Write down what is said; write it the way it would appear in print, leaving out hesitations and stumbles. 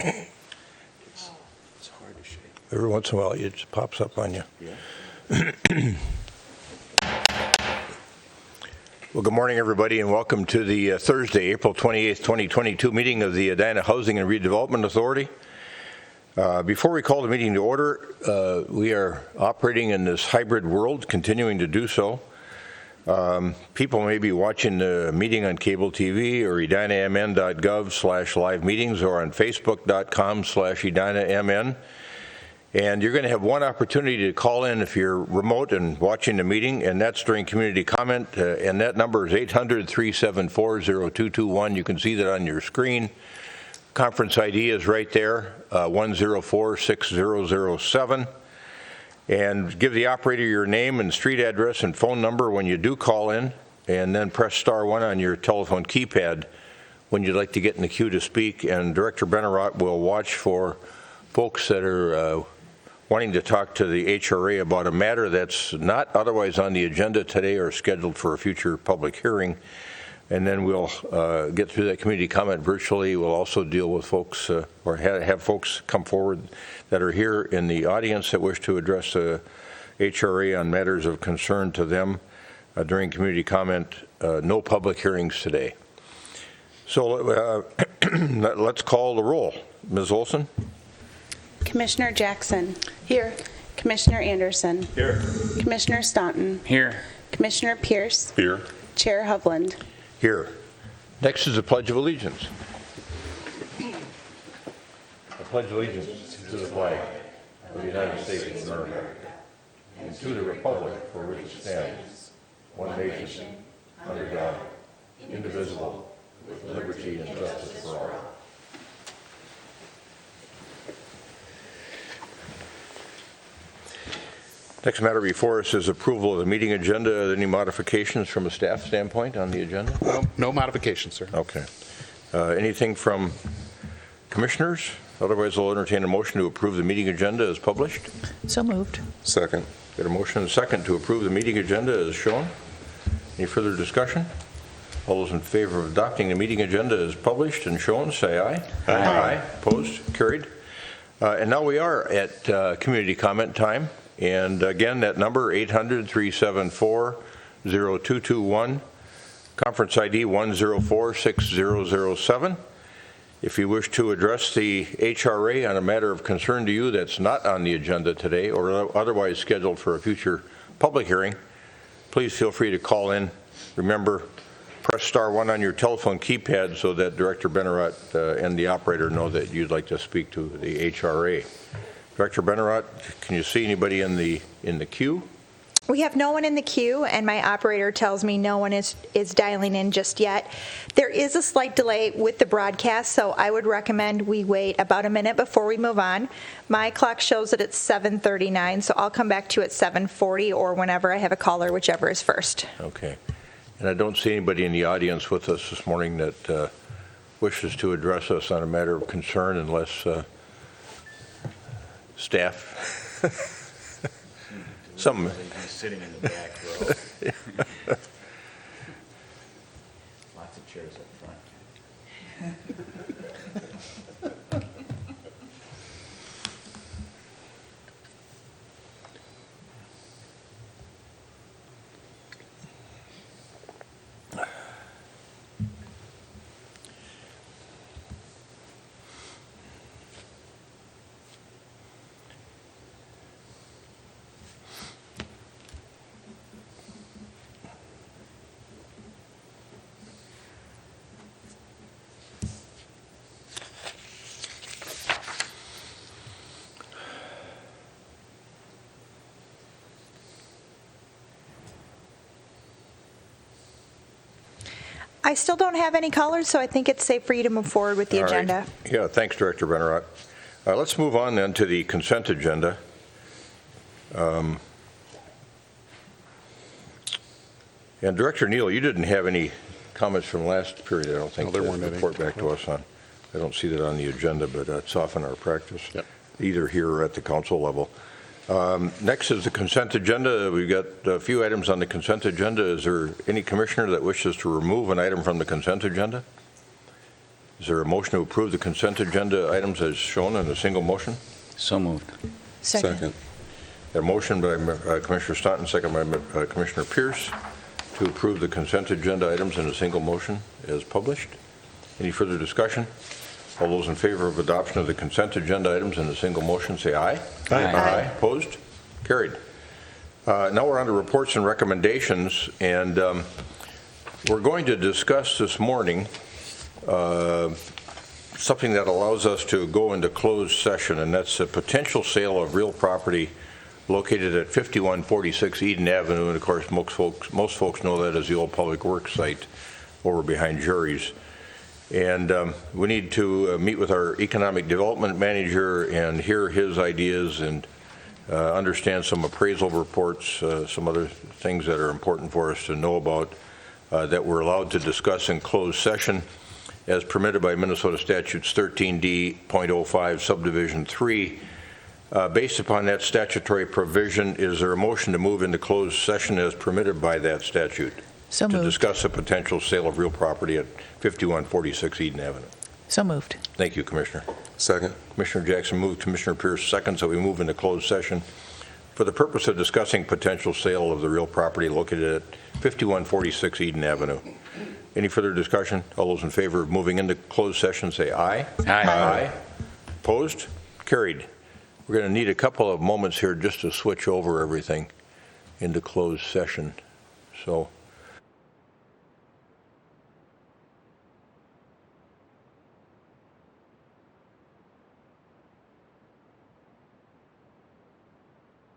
It's hard to shake. Every once in a while, it just pops up on you. Yeah. Well, good morning, everybody, and welcome to the Thursday, April 28th, 2022 meeting of the Edina Housing and Redevelopment Authority. Before we call the meeting to order, we are operating in this hybrid world, continuing to do so. People may be watching the meeting on cable TV or edinamn.gov/live meetings or on facebook.com/edinamn. And you're going to have one opportunity to call in if you're remote and watching the meeting, and that's during community comment, and that number is 800-374-0221. You can see that on your screen. Conference ID is right there, 104-6007. And give the operator your name and street address and phone number when you do call in, and then press *1 on your telephone keypad when you'd like to get in the queue to speak. And Director Benarott will watch for folks that are wanting to talk to the HRA about a matter that's not otherwise on the agenda today or scheduled for a future public hearing. And then we'll get through that community comment virtually. We'll also deal with folks or have folks come forward that are here in the audience that wish to address the HRA on matters of concern to them during community comment. No public hearings today. So let's call the roll. Ms. Olson? Commissioner Jackson. Here. Commissioner Anderson. Here. Commissioner Staunton. Here. Commissioner Pierce. Here. Chair Hovland. Here. Next is the Pledge of Allegiance. I pledge allegiance to the flag of the United States of America and to the republic for which it stands, one nation, under God, indivisible, with liberty and justice for all. Next matter before us is approval of the meeting agenda. Any modifications from a staff standpoint on the agenda? No modifications, sir. Okay. Anything from commissioners? Otherwise, I'll entertain a motion to approve the meeting agenda as published. So moved. Second. Got a motion and a second to approve the meeting agenda as shown. Any further discussion? All those in favor of adopting the meeting agenda as published and shown, say aye. Aye. Aye. Opposed? Carried. And now we are at community comment time. And again, that number, 800-374-0221, conference ID 104-6007. If you wish to address the HRA on a matter of concern to you that's not on the agenda today or otherwise scheduled for a future public hearing, please feel free to call in. Remember, press *1 on your telephone keypad so that Director Benarott and the operator know that you'd like to speak to the HRA. Director Benarott, can you see anybody in the queue? We have no one in the queue, and my operator tells me no one is dialing in just yet. There is a slight delay with the broadcast, so I would recommend we wait about a minute before we move on. My clock shows that it's 7:39, so I'll come back to you at 7:40 or whenever I have a caller, whichever is first. Okay. And I don't see anybody in the audience with us this morning that wishes to address us on a matter of concern unless staff. Some sitting in the back row. Lots of chairs up front. I still don't have any callers, so I think it's safe for you to move forward with the All right. agenda. Yeah, thanks, Director Benarott. Let's move on then to the consent agenda. And Director Neal, you didn't have any comments from last period, I don't think. No, there weren't to any. report back to us on. I don't see that on the agenda, but it's often our practice, Yep. either here or at the council level. Next is the consent agenda. We've got a few items on the consent agenda. Is there any commissioner that wishes to remove an item from the consent agenda? Is there a motion to approve the consent agenda items as shown in a single motion? So moved. Second. A motion by Commissioner Staunton, second by Commissioner Pierce, to approve the consent agenda items in a single motion as published. Any further discussion? All those in favor of adoption of the consent agenda items in a single motion, say aye. Aye. Opposed? Carried. Now we're on to reports and recommendations, and we're going to discuss this morning something that allows us to go into closed session, and that's a potential sale of real property located at 5146 Eden Avenue. And of course, most folks know that as the old public works site over behind Jerry's. And we need to meet with our economic development manager and hear his ideas and understand some appraisal reports, some other things that are important for us to know about that we're allowed to discuss in closed session as permitted by Minnesota Statutes 13D.05 Subdivision 3. Based upon that statutory provision, is there a motion to move into closed session as permitted by that statute? So To moved. discuss a potential sale of real property at 5146 Eden Avenue. So moved. Thank you, Commissioner. Second. Commissioner Jackson moved, Commissioner Pierce seconds, so we move into closed session for the purpose of discussing potential sale of the real property located at 5146 Eden Avenue. Any further discussion? All those in favor of moving into closed session, say aye. Aye. Opposed? Carried. We're going to need a couple of moments here just to switch over everything into closed session. So